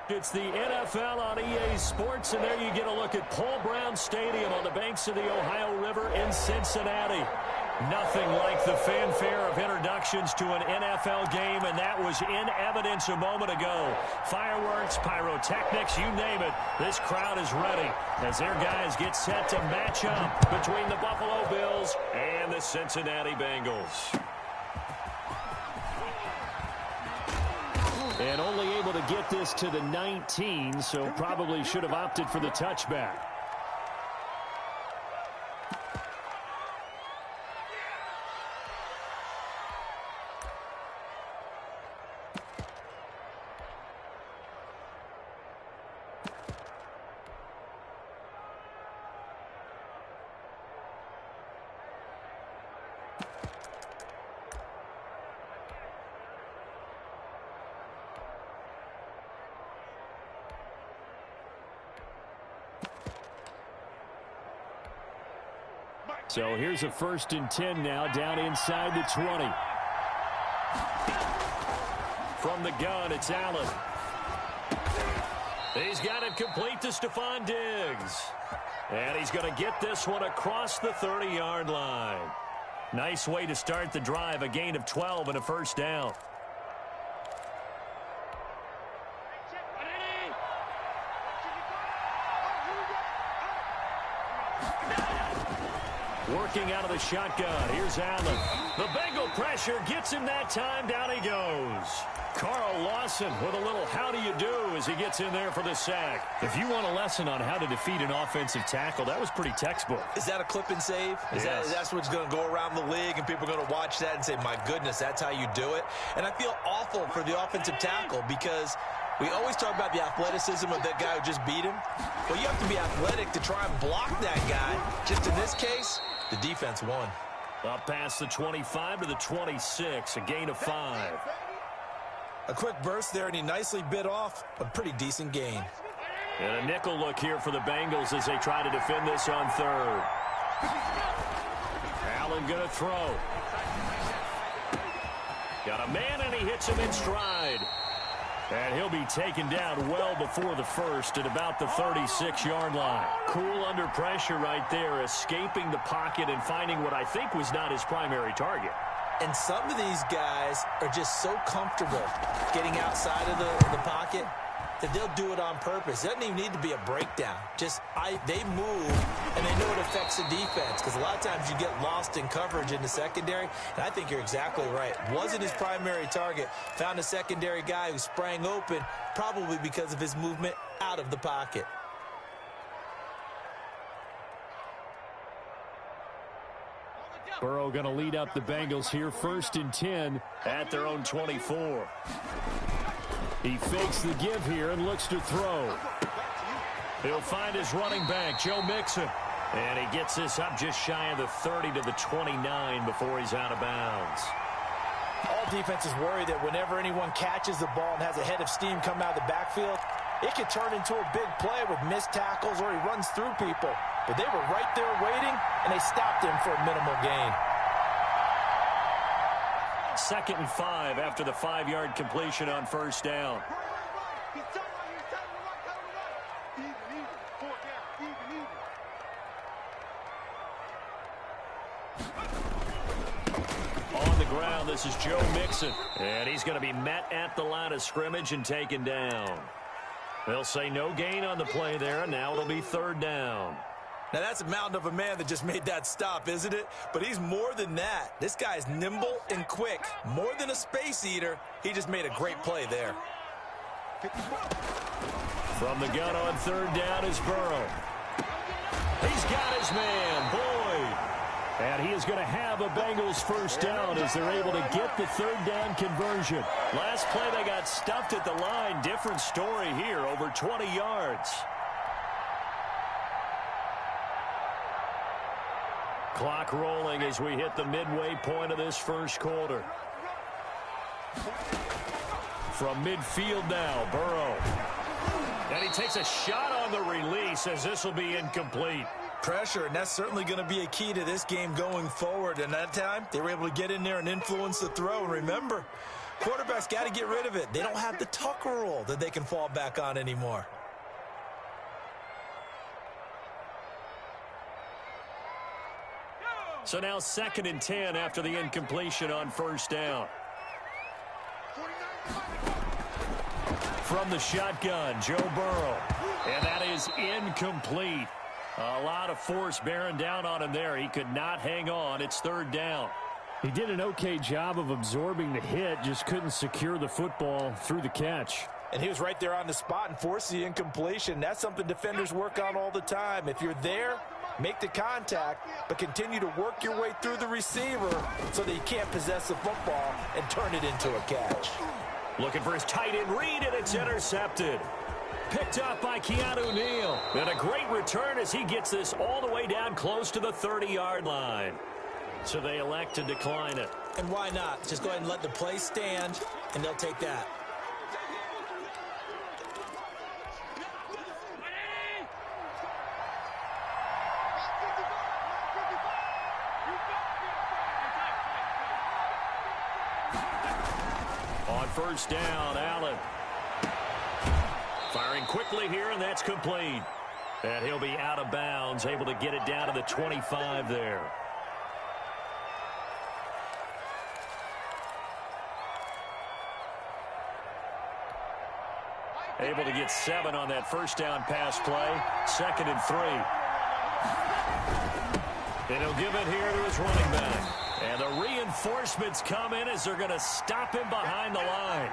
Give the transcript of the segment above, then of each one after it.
It's the NFL on EA Sports, and there you get a look at Paul Brown Stadium on the banks of the Ohio River in Cincinnati. Nothing like the fanfare of introductions to an NFL game, and that was in evidence a moment ago. Fireworks, pyrotechnics, you name it. This crowd is ready as their guys get set to match up between the Buffalo Bills and the Cincinnati Bengals. And only able to get this to the 19, so probably should have opted for the touchback. So here's a 1st and 10 now, down inside the 20. From the gun, it's Allen. He's got it complete to Stephon Diggs. And he's going to get this one across the 30-yard line. Nice way to start the drive, a gain of 12 and a 1st down. Working out of the shotgun. Here's Allen. The Bengal pressure gets him that time. Down he goes. Carl Lawson with a little how do you do as he gets in there for the sack. If you want a lesson on how to defeat an offensive tackle, that was pretty textbook. Is that a clip and save? Yes. That's what's going to go around the league, and people are going to watch that and say, my goodness, that's how you do it. And I feel awful for the offensive tackle because we always talk about the athleticism of that guy who just beat him. Well, you have to be athletic to try and block that guy. Just in this case, the defense won. Up past the 25 to the 26, a gain of 5. A quick burst there, and he nicely bit off a pretty decent gain. And a nickel look here for the Bengals as they try to defend this on 3rd. Allen going to throw. Got a man, and he hits him in stride. And he'll be taken down well before the 1st at about the 36-yard line. Cool under pressure right there, escaping the pocket and finding what I think was not his primary target. And some of these guys are just so comfortable getting outside of the pocket that they'll do it on purpose. It doesn't even need to be a breakdown. They move, and they know it affects the defense because a lot of times you get lost in coverage in the secondary, and I think you're exactly right. Wasn't his primary target. Found a secondary guy who sprang open, probably because of his movement out of the pocket. Burrow going to lead up the Bengals here, 1st and 10 at their own 24. He fakes the give here and looks to throw. He'll find his running back, Joe Mixon. And he gets this up just shy of the 30 to the 29 before he's out of bounds. All defenses worry that whenever anyone catches the ball and has a head of steam come out of the backfield, it could turn into a big play with missed tackles or he runs through people. But they were right there waiting, and they stopped him for a minimal gain. 2nd and 5 after the 5-yard completion on 1st down. On the ground, this is Joe Mixon. And he's going to be met at the line of scrimmage and taken down. They'll say no gain on the play there, and now it'll be 3rd down. Now, that's a mountain of a man that just made that stop, isn't it? But he's more than that. This guy's nimble and quick. More than a space eater, he just made a great play there. From the gun on 3rd down is Burrow. He's got his man, Boyd. And he is going to have a Bengals 1st down as they're able to get the 3rd down conversion. Last play, they got stuffed at the line. Different story here, over 20 yards. Clock rolling as we hit the midway point of this 1st quarter. From midfield now, Burrow. And he takes a shot on the release as this will be incomplete. Pressure, and that's certainly going to be a key to this game going forward. And that time, they were able to get in there and influence the throw. And remember, Quarterback's got to get rid of it. They don't have the Tucker rule that they can fall back on anymore. So now 2nd and 10 after the incompletion on first down. From the shotgun, Joe Burrow. And that is incomplete. A lot of force bearing down on him there. He could not hang on. It's 3rd down. He did an okay job of absorbing the hit, just couldn't secure the football through the catch. And he was right there on the spot and forced the incompletion. That's something defenders work on all the time. If you're there, make the contact, but continue to work your way through the receiver so that he can't possess the football and turn it into a catch. Looking for his tight end read, and it's intercepted. Picked up by Keanu Neal. And a great return as he gets this all the way down close to the 30-yard line. So they elect to decline it. And why not? Just go ahead and let the play stand, and they'll take that. On first down, Allen. Firing quickly here, and that's complete. And he'll be out of bounds, able to get it down to the 25 there. Able to get 7 on that first down pass play. 2nd and 3. And he'll give it here to his running back. And the reinforcements come in as they're going to stop him behind the line.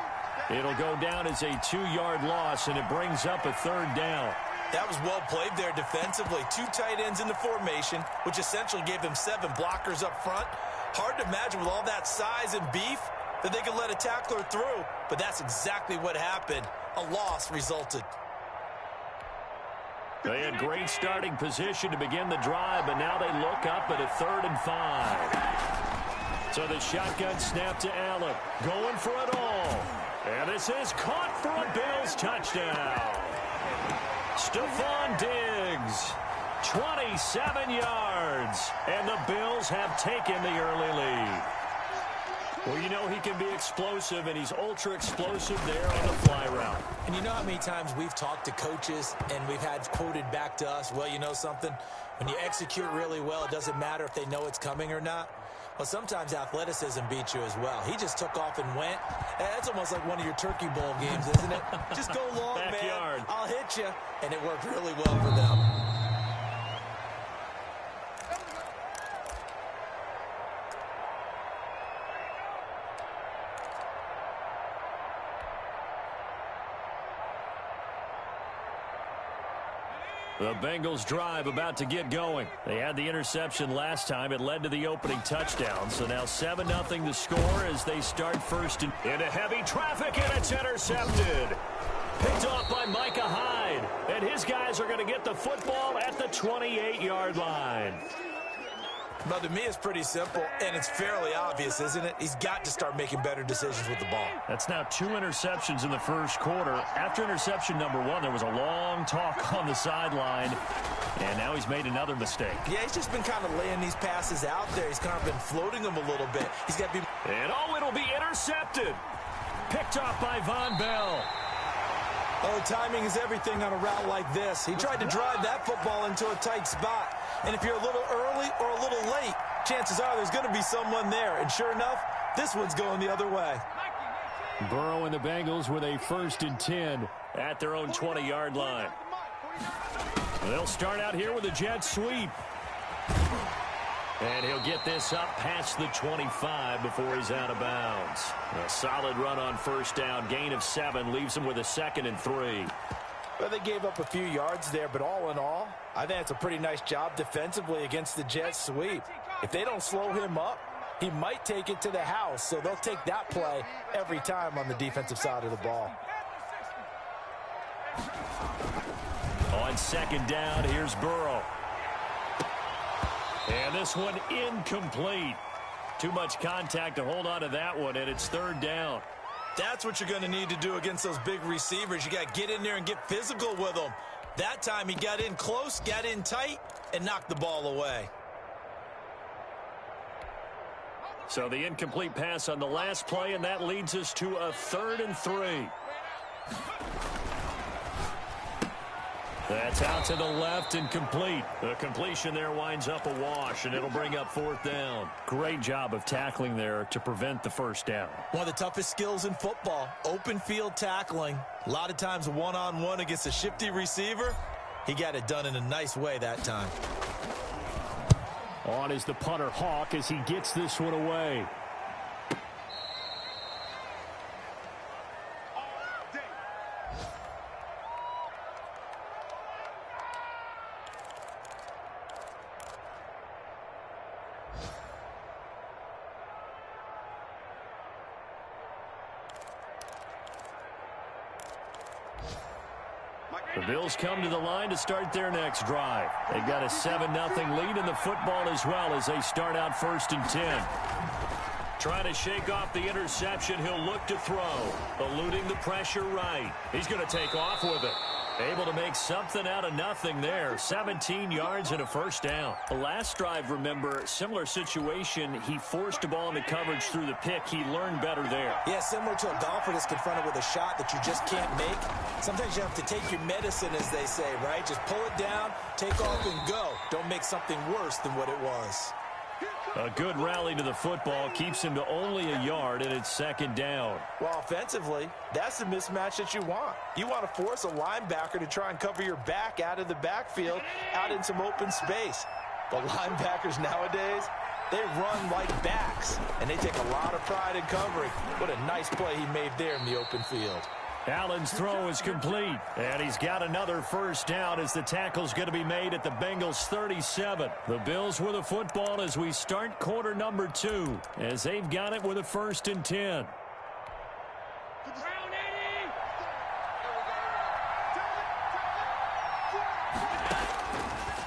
It'll go down as a 2-yard loss, and it brings up a 3rd down. That was well played there defensively. 2 tight ends in the formation, which essentially gave them 7 blockers up front. Hard to imagine with all that size and beef that they could let a tackler through, but that's exactly what happened. A loss resulted. They had great starting position to begin the drive, but now they look up at a 3rd and 5. So the shotgun snap to Allen. Going for it all. And this is caught for a Bills touchdown. Stephon Diggs, 27 yards. And the Bills have taken the early lead. Well, you know he can be explosive, and he's ultra-explosive there on the fly route. And you know how many times we've talked to coaches and we've had quoted back to us, well, you know something? When you execute really well, it doesn't matter if they know it's coming or not. Well, sometimes athleticism beats you as well. He just took off and went. That's almost like one of your Turkey Bowl games, isn't it? Just go long, Backyard. man. I'll hit you. And it worked really well for them. The Bengals drive about to get going. They had the interception last time. It led to the opening touchdown. So now 7-0 the score as they start first into heavy traffic, and it's intercepted. Picked off by Micah Hyde. And his guys are going to get the football at the 28-yard line. Well, to me, it's pretty simple, and it's fairly obvious, isn't it? He's got to start making better decisions with the ball. That's now 2 interceptions in the first quarter. After interception number 1, there was a long talk on the sideline, and now he's made another mistake. Yeah, he's just been kind of laying these passes out there. He's kind of been floating them a little bit. He's got to be... And it'll be intercepted. Picked off by Von Bell. Oh, timing is everything on a route like this. He tried to drive that football into a tight spot. And if you're a little early or a little late, chances are there's going to be someone there. And sure enough, this one's going the other way. Burrow and the Bengals with a 1st and 10 at their own 20-yard line. They'll start out here with a jet sweep. And he'll get this up past the 25 before he's out of bounds. A solid run on first down. Gain of 7 leaves him with a 2nd and 3. Well, they gave up a few yards there, but all in all, I think it's a pretty nice job defensively against the jet sweep. If they don't slow him up, he might take it to the house, so they'll take that play every time on the defensive side of the ball. On 2nd down, here's Burrow. And this one incomplete. Too much contact to hold on to that one, and it's 3rd down. That's what you're going to need to do against those big receivers. You got to get in there and get physical with them. That time he got in close, got in tight, and knocked the ball away. So the incomplete pass on the last play, and that leads us to a 3rd and 3. That's out to the left and complete. The completion there winds up a wash, and it'll bring up 4th down. Great job of tackling there to prevent the first down. One of the toughest skills in football, open field tackling. A lot of times one-on-one against a shifty receiver. He got it done in a nice way that time. On is the punter, Hawk, as he gets this one away. The Bills come to the line to start their next drive. They've got a 7-0 lead in the football as well as they start out 1st and 10. Trying to shake off the interception, he'll look to throw. Eluding the pressure right. He's going to take off with it. Able to make something out of nothing there. 17 yards and a first down. The last drive, remember, similar situation. He forced a ball into coverage through the pick. He learned better there. Yeah, similar to a golfer that's confronted with a shot that you just can't make. Sometimes you have to take your medicine, as they say, right? Just pull it down, take off, and go. Don't make something worse than what it was. A good rally to the football keeps him to only a yard, and it's 2nd down. Well, offensively, that's the mismatch that you want. You want to force a linebacker to try and cover your back out of the backfield, out in some open space. The linebackers nowadays, they run like backs, and they take a lot of pride in covering. What a nice play he made there in the open field. Allen's throw is complete, and he's got another first down as the tackle's going to be made at the Bengals 37. The Bills with a football as we start quarter number 2, as they've got it with a 1st and 10.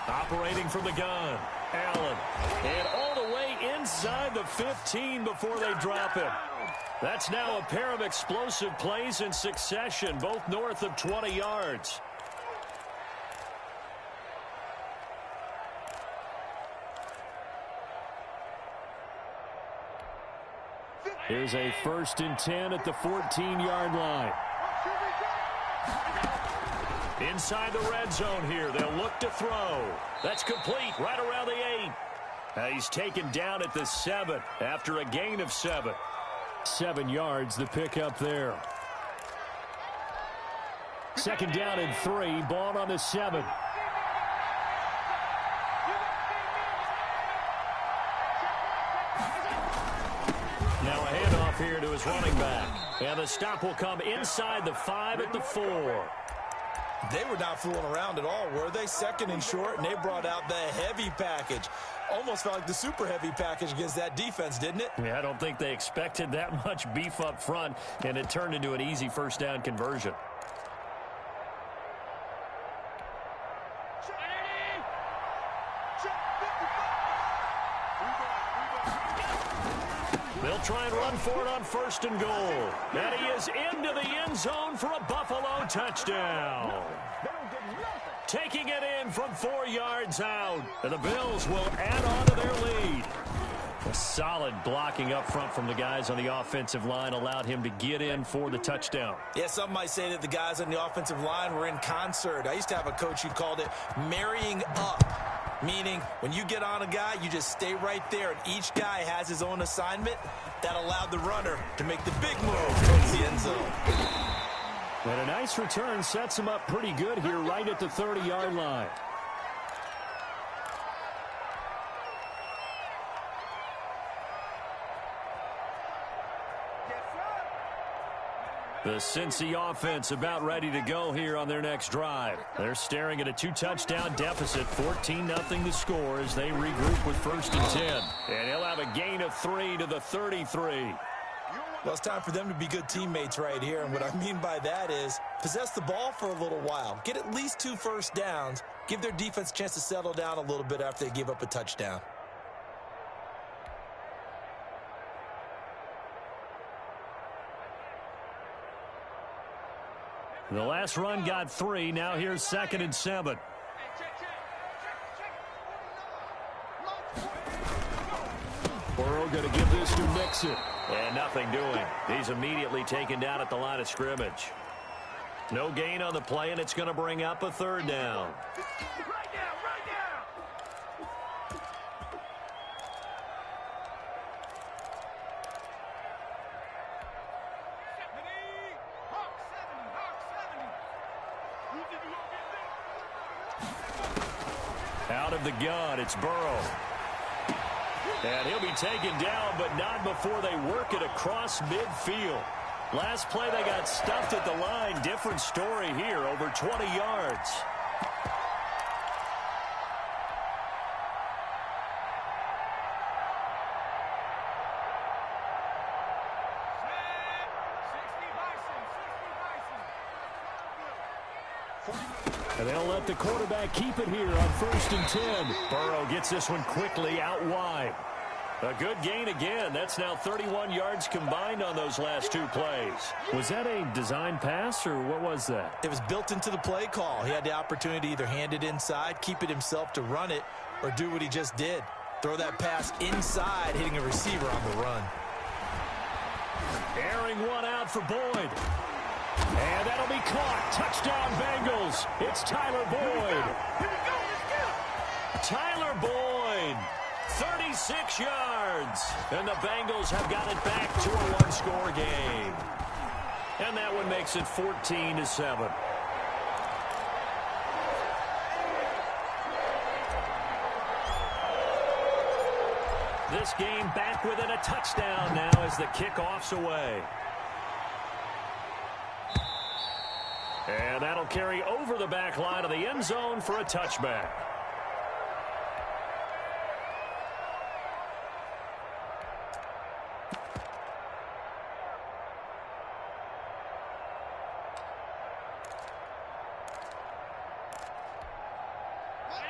Operating from the gun, Allen, and all the way inside the 15 before they drop him. That's now a pair of explosive plays in succession, both north of 20 yards. Here's a 1st and 10 at the 14-yard line. Inside the red zone here, they'll look to throw. That's complete right around the 8. He's taken down at the 7 after a gain of 7. 7 yards, the pickup there. 2nd down and 3, ball on the 7. Now a handoff here to his running back. And the stop will come inside the 5 at the 4. They were not fooling around at all, were they? 2nd and short, and they brought out the heavy package. Almost felt like the super heavy package against that defense, didn't it? Yeah, I don't think they expected that much beef up front, and it turned into an easy first down conversion. They'll try and run for it on 1st and goal. And he is into the end zone for a Buffalo touchdown. Taking it in from 4 yards out. And the Bills will add on to their lead. A solid blocking up front from the guys on the offensive line allowed him to get in for the touchdown. Yeah, some might say that the guys on the offensive line were in concert. I used to have a coach who called it marrying up. Meaning, when you get on a guy, you just stay right there, and each guy has his own assignment. That allowed the runner to make the big move towards the end zone. And a nice return sets him up pretty good here right at the 30-yard line. The Cincy offense about ready to go here on their next drive. They're staring at a 2-touchdown deficit, 14-0 to score as they regroup with 1st and 10. And he'll have a gain of 3 to the 33. Well, it's time for them to be good teammates right here. And what I mean by that is possess the ball for a little while. Get at least 2 first downs. Give their defense a chance to settle down a little bit after they give up a touchdown. The last run got 3. Now here's 2nd and 7. Burrow going to give this to Mixon. And nothing doing. He's immediately taken down at the line of scrimmage. No gain on the play, and it's going to bring up a third down. Out of the gun, it's Burrow. And he'll be taken down, but not before they work it across midfield. Last play, they got stuffed at the line. Different story here, over 20 yards. And they'll let the quarterback keep it here on 1st and 10. Burrow gets this one quickly out wide. A good gain again. That's now 31 yards combined on those last two plays. Was that a design pass, or what was that? It was built into the play call. He had the opportunity to either hand it inside, keep it himself to run it, or do what he just did. Throw that pass inside, hitting a receiver on the run. Airing one out for Boyd. And that'll be caught. Touchdown, Bengals. It's Tyler Boyd. Tyler Boyd, 36 yards. And the Bengals have got it back to a one-score game. And that one makes it 14-7. This game back within a touchdown now as the kickoff's away. And that'll carry over the back line of the end zone for a touchback.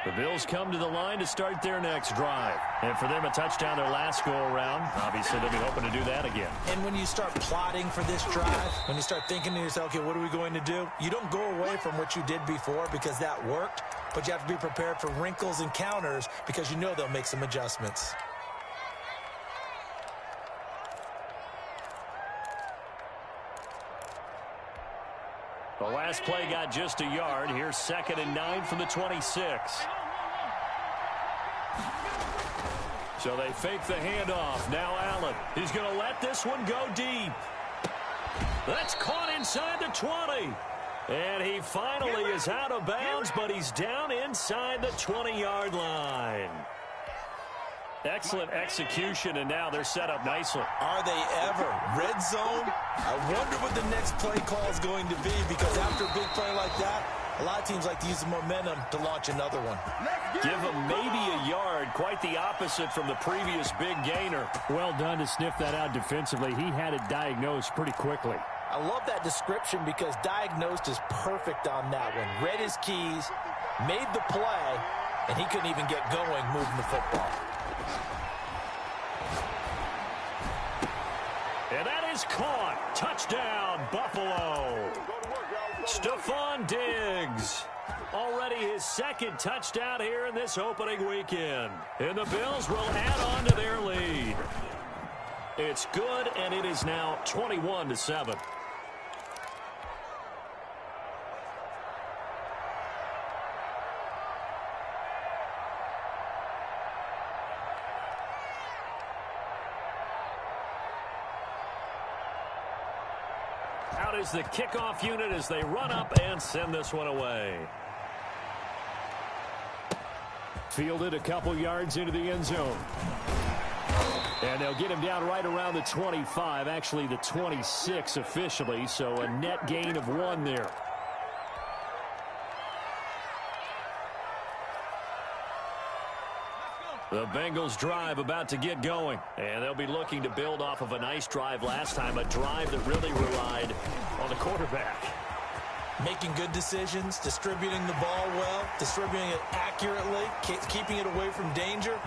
The Bills come to the line to start their next drive. And for them, a touchdown their last go-around. Obviously, they'll be hoping to do that again. And when you start plotting for this drive, when you start thinking to yourself, okay, what are we going to do? You don't go away from what you did before because that worked, but you have to be prepared for wrinkles and counters because you know they'll make some adjustments. The last play got just a yard. Here's 2nd and 9 from the 26. So they fake the handoff. Now Allen. He's going to let this one go deep. That's caught inside the 20. And he finally is out of bounds, but he's down inside the 20-yard line. Excellent execution, and now they're set up nicely. Are they ever? Red zone? I wonder what the next play call is going to be, because after a big play like that, a lot of teams like to use the momentum to launch another one. Give him maybe a yard, quite the opposite from the previous big gainer. Well done to sniff that out defensively. He had it diagnosed pretty quickly. I love that description because diagnosed is perfect on that one. Read his keys, made the play, and he couldn't even get going moving the football. And that is caught. Touchdown, Buffalo. Stephon Diggs. Already his second touchdown here in this opening weekend. And the Bills will add on to their lead. It's good, and it is now 21-7. Out is the kickoff unit as they run up and send this one away. Fielded a couple yards into the end zone. And they'll get him down right around the 25, actually the 26 officially, so a net gain of 1 there. The Bengals drive about to get going, and they'll be looking to build off of a nice drive last time, a drive that really relied on the quarterback. Making good decisions, distributing the ball well, distributing it accurately, keeping it away from danger.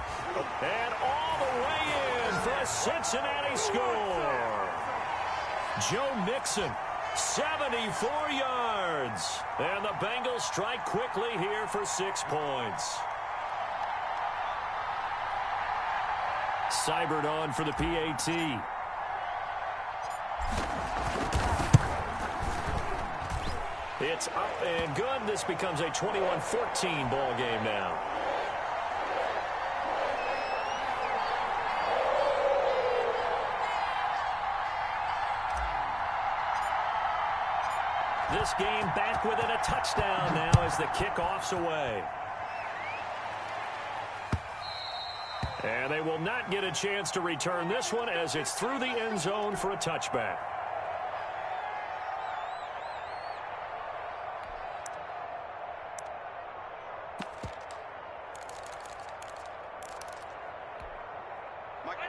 And all the way in for a Cincinnati score. Joe Mixon, 74 yards. And the Bengals strike quickly here for 6 points. Cybered on for the PAT. It's up and good. This becomes a 21-14 ball game now. This game back within a touchdown now as the kickoff's away. And they will not get a chance to return this one as it's through the end zone for a touchback.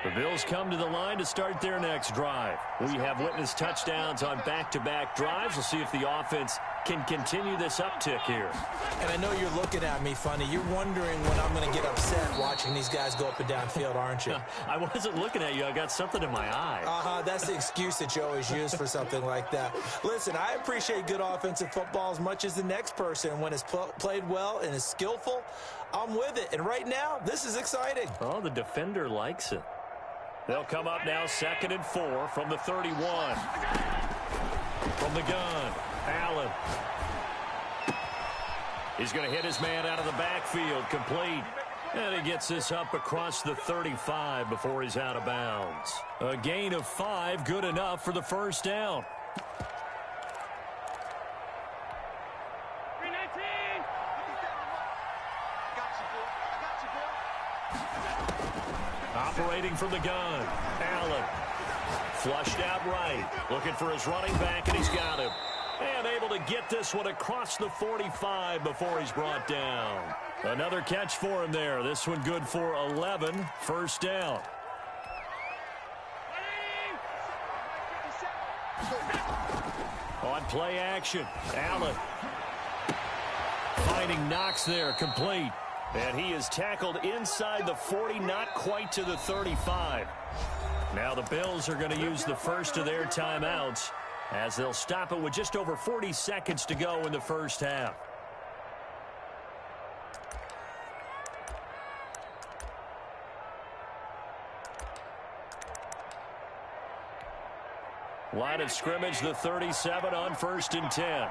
The Bills come to the line to start their next drive. We have witnessed touchdowns on back-to-back drives. We'll see if the offense can continue this uptick here. And I know you're looking at me funny. You're wondering when I'm going to get upset watching these guys go up and down field, aren't you? I wasn't looking at you. I got something in my eye. That's the excuse that you always use for something like that. Listen, I appreciate good offensive football as much as the next person. When it's played well and is skillful, I'm with it. And right now, this is exciting. Oh, the defender likes it. They'll come up now 2nd and 4 from the 31. From the gun, Allen. He's going to hit his man out of the backfield, complete. And he gets this up across the 35 before he's out of bounds. A gain of 5, good enough for the first down. Operating from the gun, Allen. Flushed out right. Looking for his running back, and he's got him. And able to get this one across the 45 before he's brought down. Another catch for him there. This one good for 11. First down. On play action, Allen. Finding Knox there, complete. And he is tackled inside the 40, not quite to the 35. Now the Bills are going to use the first of their timeouts as they'll stop it with just over 40 seconds to go in the first half. Line of scrimmage, the 37 on 1st and 10.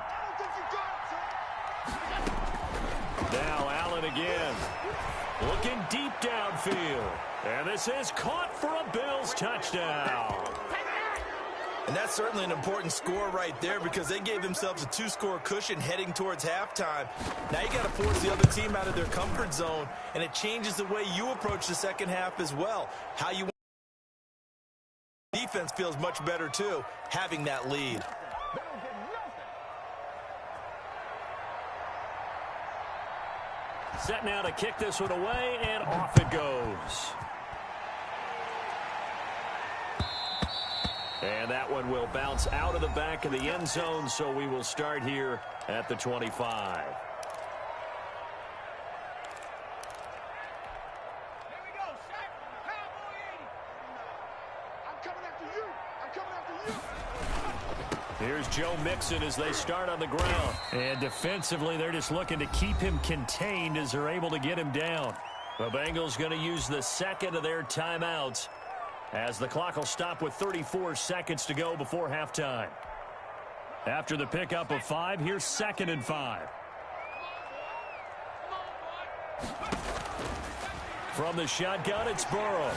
Now Allen again. Looking deep downfield. And this is caught for a Bills touchdown. And that's certainly an important score right there because they gave themselves a 2-score cushion heading towards halftime. Now you got to force the other team out of their comfort zone, and it changes the way you approach the second half as well. How you defense feels much better too, having that lead. Set now to kick this one away, and off it goes. And that one will bounce out of the back of the end zone, so we will start here at the 25. Here's Joe Mixon as they start on the ground. And defensively, they're just looking to keep him contained as they're able to get him down. The Bengals going to use the second of their timeouts as the clock will stop with 34 seconds to go before halftime. After the pickup of 5, here's 2nd and 5. From the shotgun, it's Burrow.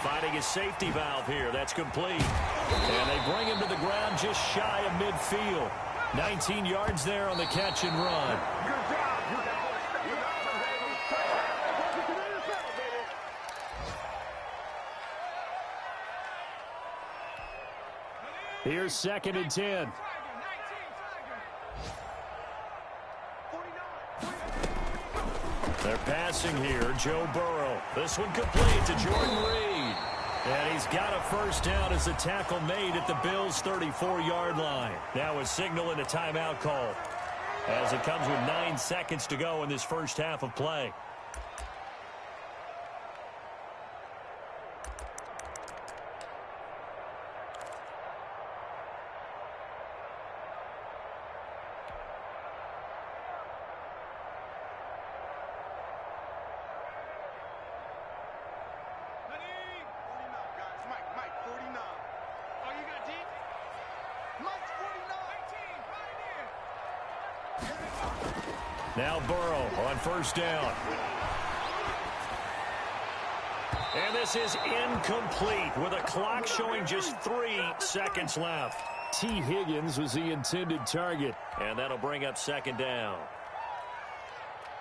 Finding his safety valve here. That's complete. And they bring him to the ground just shy of midfield. 19 yards there on the catch and run. Here's 2nd and 10. They're passing here. Joe Burrow. This one complete to Jordan Reed. And he's got a first down as the tackle made at the Bills' 34-yard line. Now a signal and a timeout call as it comes with 9 seconds to go in this first half of play. Now Burrow on first down. And this is incomplete with a clock showing just 3 seconds left. T. Higgins was the intended target. And that'll bring up second down.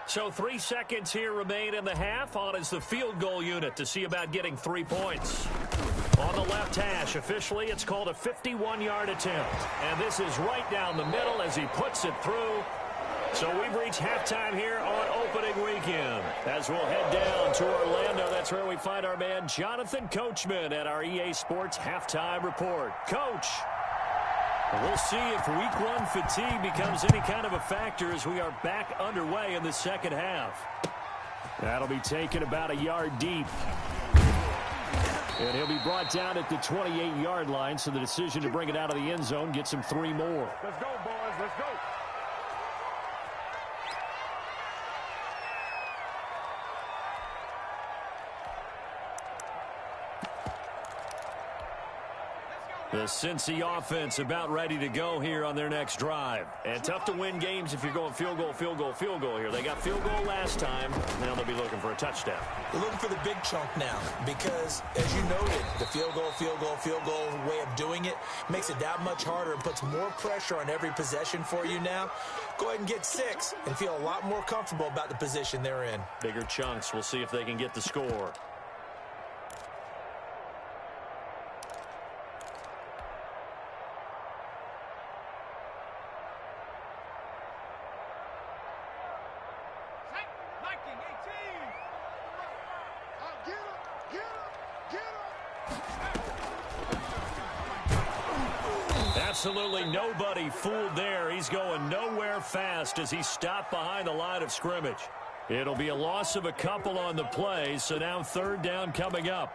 So 3 seconds here remain in the half. On is the field goal unit to see about getting 3 points. On the left hash, officially, it's called a 51-yard attempt. And this is right down the middle as he puts it through. So we've reached halftime here on opening weekend. As we'll head down to Orlando, that's where we find our man Jonathan Coachman at our EA Sports Halftime Report. Coach, we'll see if week 1 fatigue becomes any kind of a factor as we are back underway in the second half. That'll be taken about a yard deep. And he'll be brought down at the 28-yard line, so the decision to bring it out of the end zone gets him 3 more. Let's go, boys. Let's go. The Cincy offense about ready to go here on their next drive. And tough to win games if you're going field goal, field goal, field goal here. They got field goal last time. Now they'll be looking for a touchdown. They're looking for the big chunk now because, as you noted, the field goal way of doing it makes it that much harder and puts more pressure on every possession for you now. Go ahead and get 6 and feel a lot more comfortable about the position they're in. Bigger chunks. We'll see if they can get the score. Absolutely nobody fooled there. He's going nowhere fast as he stopped behind the line of scrimmage. It'll be a loss of a couple on the play, so now third down coming up.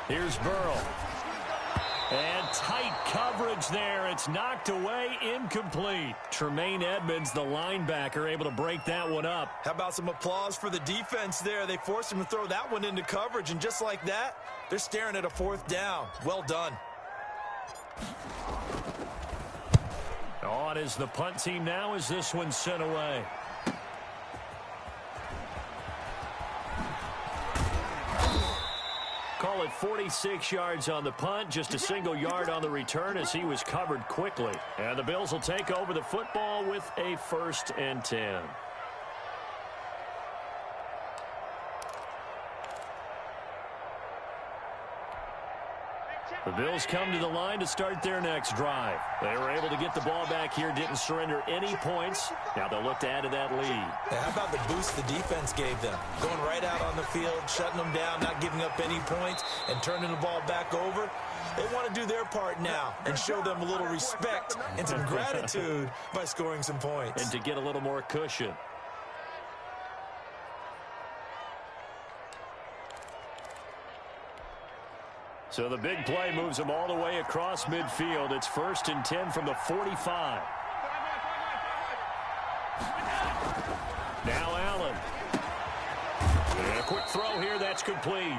Here's Burrow. And tight coverage there. It's knocked away, incomplete. Tremaine Edmonds, the linebacker, able to break that one up. How about some applause for the defense there? They forced him to throw that one into coverage, and just like that, they're staring at a 4th down. Well done. On is the punt team now as this one's sent away. Call it 46 yards on the punt, just a single yard on the return as he was covered quickly. And the Bills will take over the football with a 1st and 10. The Bills come to the line to start their next drive. They were able to get the ball back here, didn't surrender any points. Now they'll look to add to that lead. Now, how about the boost the defense gave them? Going right out on the field, shutting them down, not giving up any points, and turning the ball back over. They want to do their part now and show them a little respect and some gratitude by scoring some points. And to get a little more cushion. So the big play moves them all the way across midfield. It's 1st and 10 from the 45. Now Allen. And a quick throw here, that's complete.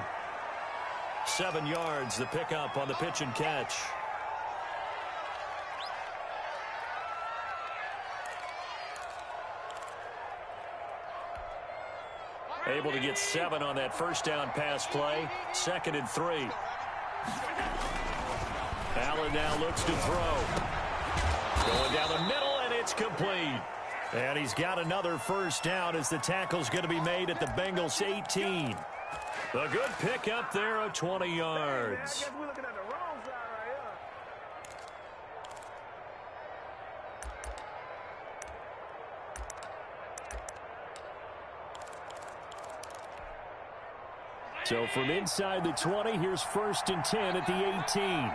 7 yards, the pickup on the pitch and catch. Able to get 7 on that first down pass play. 2nd and 3. Allen now looks to throw. Going down the middle, and it's complete. And he's got another first down as the tackle's going to be made at the Bengals 18. A good pickup there of 20 yards. So from inside the 20, here's 1st and 10 at the 18.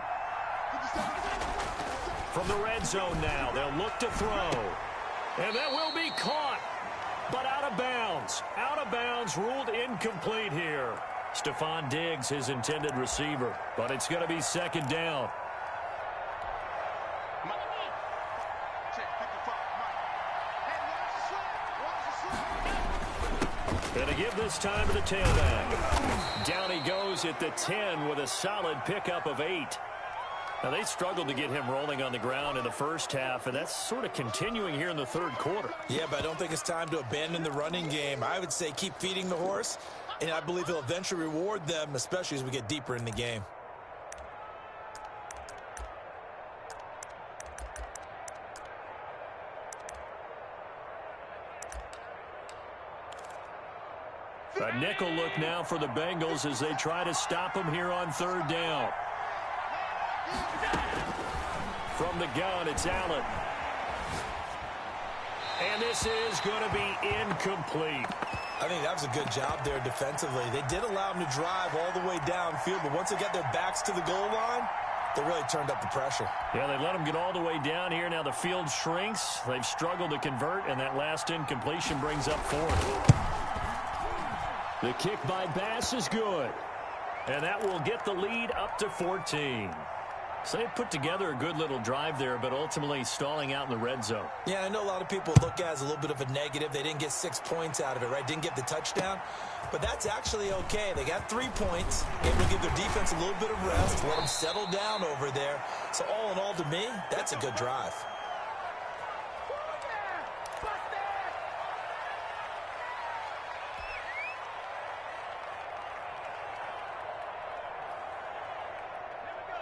From the red zone now, they'll look to throw. And that will be caught, but out of bounds. Out of bounds, ruled incomplete here. Stephon Diggs, his intended receiver, but it's going to be 2nd down. give this time to the tailback. Down he goes at the 10 with a solid pickup of 8. Now, they struggled to get him rolling on the ground in the first half, and that's sort of continuing here in the third quarter. Yeah, but I don't think it's time to abandon the running game. I would say keep feeding the horse, and I believe he'll eventually reward them, especially as we get deeper in the game. A nickel look now for the Bengals as they try to stop him here on third down. From the gun, it's Allen. And this is going to be incomplete. I think that was a good job there defensively. They did allow him to drive all the way downfield, but once they got their backs to the goal line, they really turned up the pressure. Yeah, they let him get all the way down here. Now the field shrinks. They've struggled to convert, and that last incompletion brings up fourth. The kick by Bass is good. And that will get the lead up to 14. So they put together a good little drive there, but ultimately stalling out in the red zone. Yeah, I know a lot of people look at it as a little bit of a negative. They didn't get 6 points out of it, right? Didn't get the touchdown. But that's actually okay. They got 3 points, able to give their defense a little bit of rest, let them settle down over there. So all in all, to me, that's a good drive.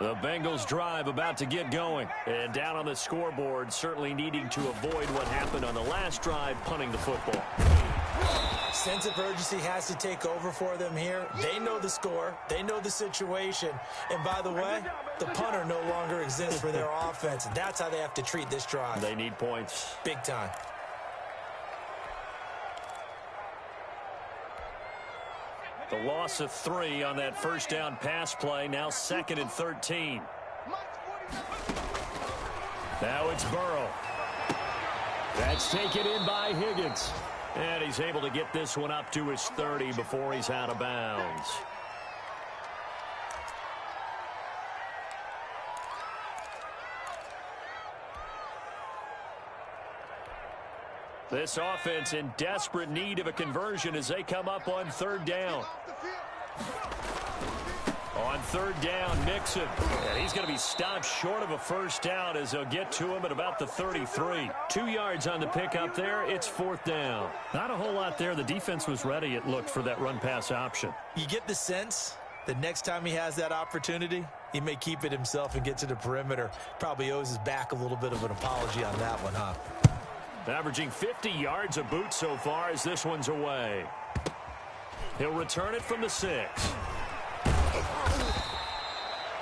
The Bengals drive about to get going. And down on the scoreboard, certainly needing to avoid what happened on the last drive, punting the football. Sense of urgency has to take over for them here. They know the score. They know the situation. And by the way, the punter no longer exists for their offense. That's how they have to treat this drive. They need points. Big time. The loss of 3 on that first down pass play. Now 2nd and 13. Now it's Burrow. That's taken in by Higgins. And he's able to get this one up to his 30 before he's out of bounds. This offense in desperate need of a conversion as they come up on third down. On third down, Mixon. And he's going to be stopped short of a first down as they'll get to him at about the 33. 2 yards on the pickup there. It's 4th down. Not a whole lot there. The defense was ready, it looked, for that run-pass option. You get the sense that next time he has that opportunity, he may keep it himself and get to the perimeter. Probably owes his back a little bit of an apology on that one, huh? Averaging 50 yards a boot so far as this one's away. He'll return it from the 6.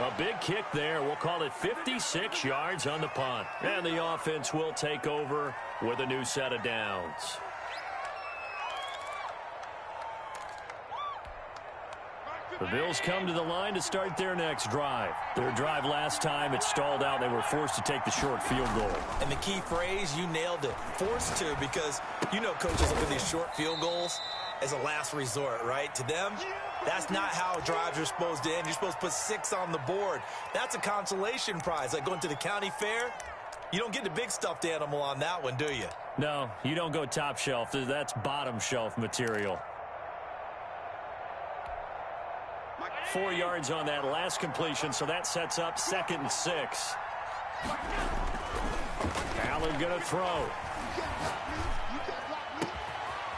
A big kick there. We'll call it 56 yards on the punt. And the offense will take over with a new set of downs. The Bills come to the line to start their next drive. Their drive last time, it stalled out. They were forced to take the short field goal. And the key phrase, you nailed it. Forced to, because you know coaches look at these short field goals as a last resort, right? To them, that's not how drives are supposed to end. You're supposed to put 6 on the board. That's a consolation prize. Like going to the county fair, you don't get the big stuffed animal on that one, do you? No, you don't go top shelf. That's bottom shelf material. 4 yards on that last completion, so that sets up 2nd and 6. Allen going to throw.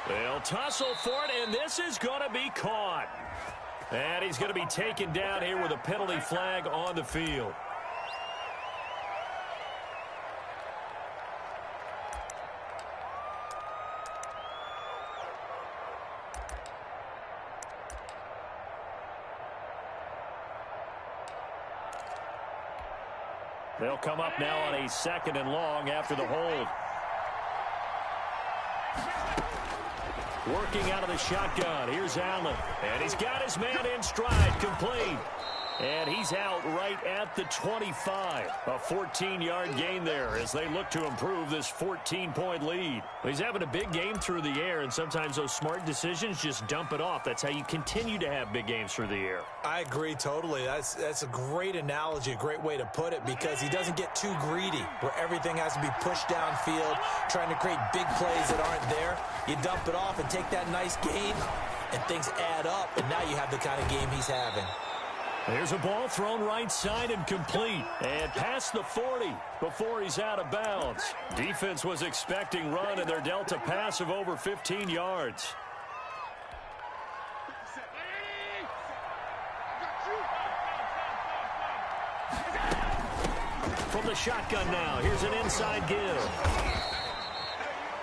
They'll tussle for it, and this is going to be caught. And he's going to be taken down here with a penalty flag on the field. They'll come up now on a 2nd and long after the hold. Working out of the shotgun. Here's Allen. And he's got his man in stride. Complete. And he's out right at the 25. A 14-yard gain there as they look to improve this 14-point lead. He's having a big game through the air, and sometimes those smart decisions just dump it off. That's how you continue to have big games through the air. I agree totally. That's a great analogy, a great way to put it, because he doesn't get too greedy where everything has to be pushed downfield, trying to create big plays that aren't there. You dump it off and take that nice gain, and things add up, and now you have the kind of game he's having. Here's a ball thrown right side and complete. And past the 40 before he's out of bounds. Defense was expecting run, and they're dealt a pass of over 15 yards. From the shotgun now, here's an inside give.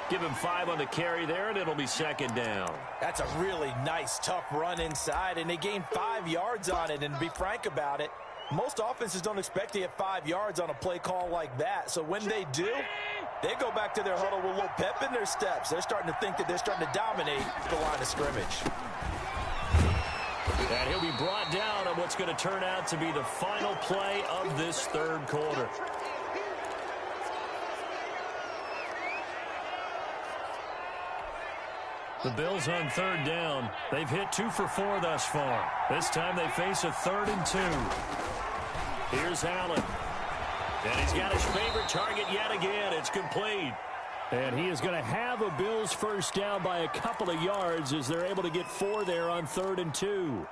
Give him 5 on the carry there, and it'll be second down. That's a really nice, tough run inside, and they gained 5 yards on it. And to be frank about it, most offenses don't expect to get 5 yards on a play call like that. So when they do, they go back to their huddle with a little pep in their steps. They're starting to think that they're starting to dominate the line of scrimmage. And he'll be brought down on what's going to turn out to be the final play of this third quarter. The Bills on third down. They've hit 2 for 4 thus far. This time they face a 3rd and 2. Here's Allen. And he's got his favorite target yet again. It's complete. And he is going to have a Bills first down by a couple of yards as they're able to get 4 there on 3rd and 2.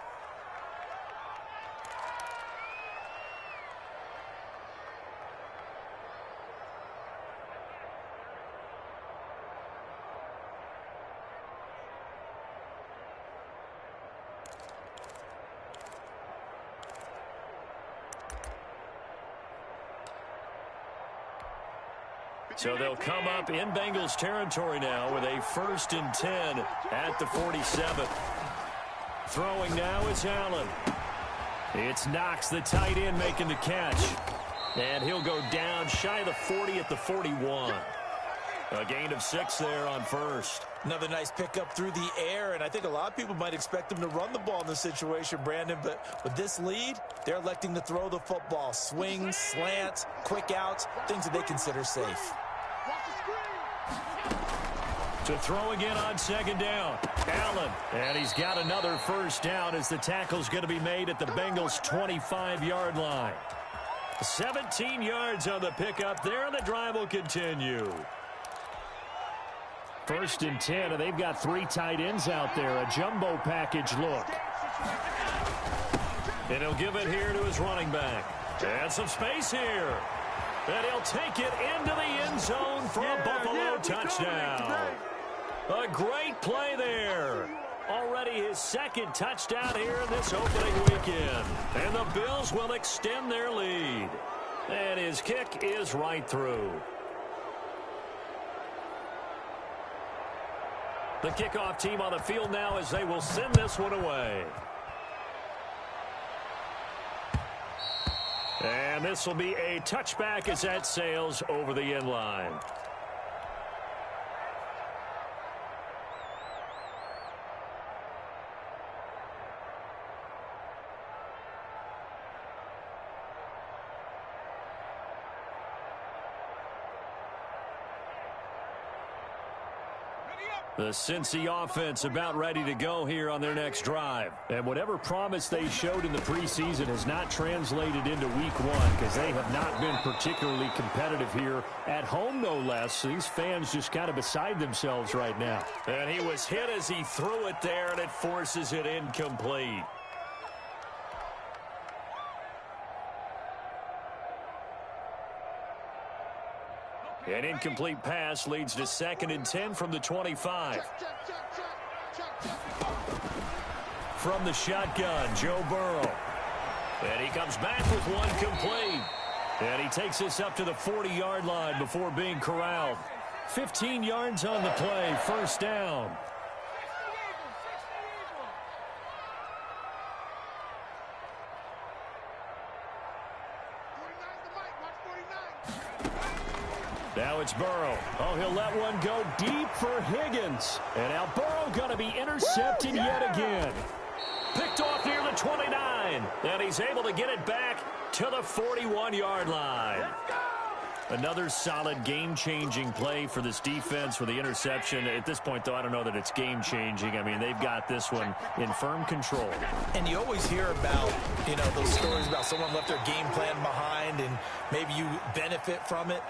So they'll come up in Bengals territory now with a 1st and 10 at the 47. Throwing now is Allen. It's Knox, the tight end, making the catch. And he'll go down shy of the 40 at the 41. A gain of 6 there on first. Another nice pickup through the air, and I think a lot of people might expect them to run the ball in this situation, Brandon, but with this lead, they're electing to throw the football. Swings, slants, quick outs, things that they consider safe. To throw again on 2nd down. Allen. And he's got another first down as the tackle's going to be made at the Bengals' 25-yard line. 17 yards on the pickup there, and the drive will continue. 1st and 10, and they've got 3 tight ends out there. A jumbo package look. And he'll give it here to his running back. And some space here. And he'll take it into the end zone for a Buffalo touchdown. A great play there. Already his 2nd touchdown here in this opening weekend. And the Bills will extend their lead. And his kick is right through. The kickoff team on the field now as they will send this one away. And this will be a touchback as that sails over the end line. The Cincy offense about ready to go here on their next drive. And whatever promise they showed in the preseason has not translated into week 1 because they have not been particularly competitive here at home, no less. So these fans just kind of beside themselves right now. And he was hit as he threw it there, and it forces it incomplete. An incomplete pass leads to 2nd and 10 from the 25. From the shotgun, Joe Burrow. And he comes back with one complete. And he takes this up to the 40-yard line before being corralled. 15 yards on the play, 1st down. Now it's Burrow. Oh, he'll let one go deep for Higgins. And now Burrow going to be intercepted yet again. Picked off near the 29. And he's able to get it back to the 41-yard line. Another solid game-changing play for this defense with the interception. At this point, though, I don't know that it's game-changing. I mean, they've got this one in firm control. And you always hear about, those stories about someone left their game plan behind and maybe you benefit from it.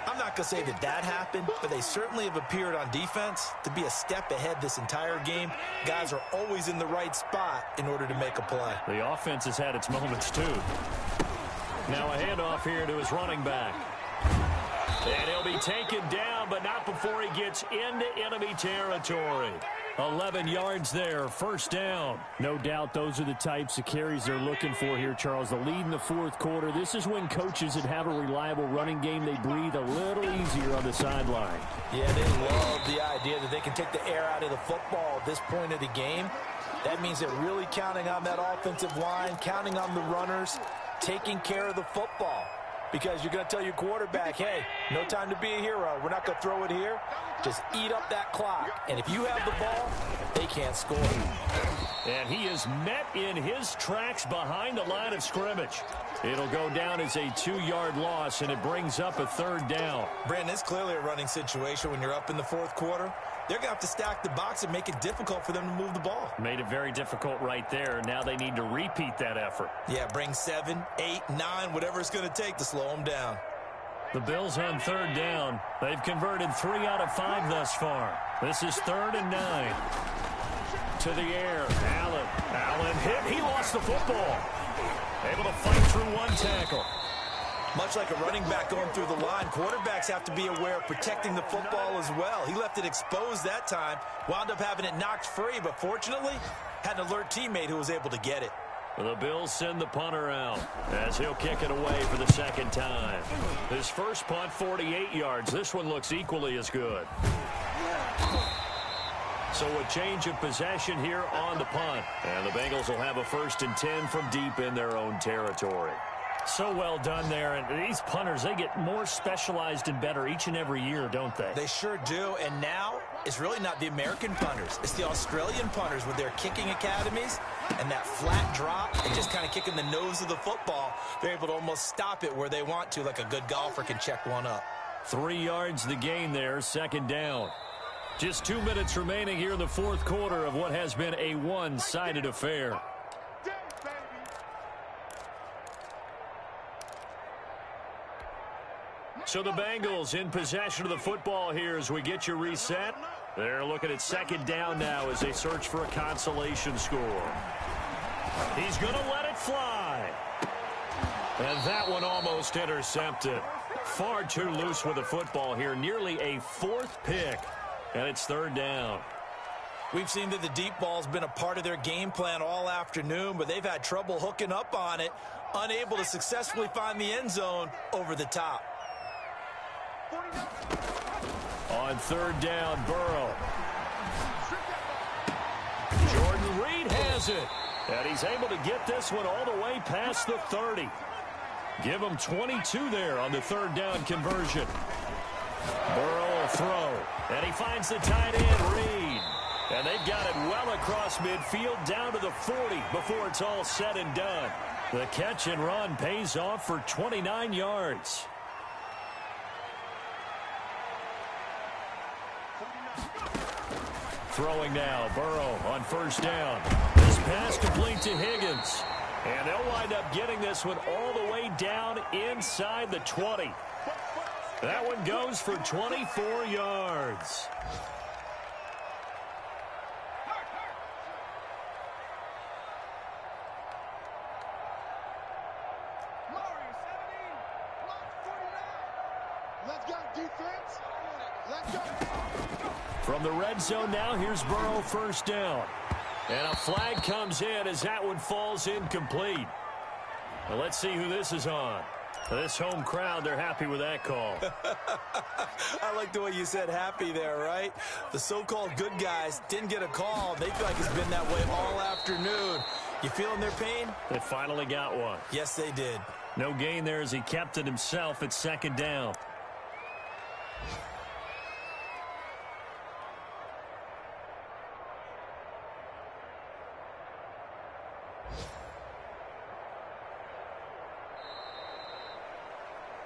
I'm not going to say that happened, but they certainly have appeared on defense to be a step ahead this entire game. Guys are always in the right spot in order to make a play. The offense has had its moments, too. Now a handoff here to his running back. And he'll be taken down, but not before he gets into enemy territory. 11 yards there, first down. No doubt those are the types of carries they're looking for here, Charles. The lead in the fourth quarter. This is when coaches that have a reliable running game, they breathe a little easier on the sideline. Yeah, they love the idea that they can take the air out of the football at this point of the game. That means they're really counting on that offensive line, counting on the runners, taking care of the football. Because you're going to tell your quarterback, hey, no time to be a hero. We're not going to throw it here. Just eat up that clock. And if you have the ball, they can't score. And he is met in his tracks behind the line of scrimmage. It'll go down as a 2-yard loss, and it brings up a third down. Brandon, it's clearly a running situation when you're up in the fourth quarter. They're going to have to stack the box and make it difficult for them to move the ball. Made it very difficult right there. Now they need to repeat that effort. Yeah, bring 7, 8, 9, whatever it's going to take to slow them down. The Bills on third down. They've converted 3 out of 5 thus far. This is 3rd and 9. To the air. Allen hit. He lost the football. Able to fight through one tackle. Much like a running back going through the line, quarterbacks have to be aware of protecting the football as well. He left it exposed that time, wound up having it knocked free, but fortunately had an alert teammate who was able to get it. The Bills send the punter out as he'll kick it away for the second time. His first punt, 48 yards. This one looks equally as good. So a change of possession here on the punt. And the Bengals will have a 1st and 10 from deep in their own territory. So well done there. And these punters, they get more specialized and better each and every year, don't they? They sure do. And now it's really not the American punters. It's the Australian punters with their kicking academies and that flat drop and just kind of kicking the nose of the football. They're able to almost stop it where they want to, like a good golfer can check one up. 3 yards the gain there, 2nd down. Just 2 minutes remaining here in the fourth quarter of what has been a one-sided affair. So the Bengals in possession of the football here as we get you reset. They're looking at 2nd down now as they search for a consolation score. He's going to let it fly. And that one almost intercepted. Far too loose with the football here. Nearly a 4th pick. And it's 3rd down. We've seen that the deep ball's been a part of their game plan all afternoon, but they've had trouble hooking up on it, unable to successfully find the end zone over the top. On 3rd down, Burrow. Jordan Reed has it. And he's able to get this one all the way past the 30. Give him 22 there on the 3rd down conversion. Burrow will throw. And he finds the tight end, Reed. And they've got it well across midfield down to the 40 before it's all said and done. The catch and run pays off for 29 yards. Throwing now, Burrow on 1st down. This pass complete to Higgins. And they'll wind up getting this one all the way down inside the 20. That one goes for 24 yards. Let's go, defense. Let's go. From the red zone now, here's Burrow 1st down. And a flag comes in as that one falls incomplete. Well, let's see who this is on. This home crowd, they're happy with that call. I like the way you said happy there, right? The so-called good guys didn't get a call. They feel like it's been that way all afternoon. You feeling their pain? They finally got one. Yes, they did. No gain there as he kept it himself at 2nd down.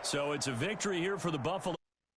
So it's a victory here for the Buffalo.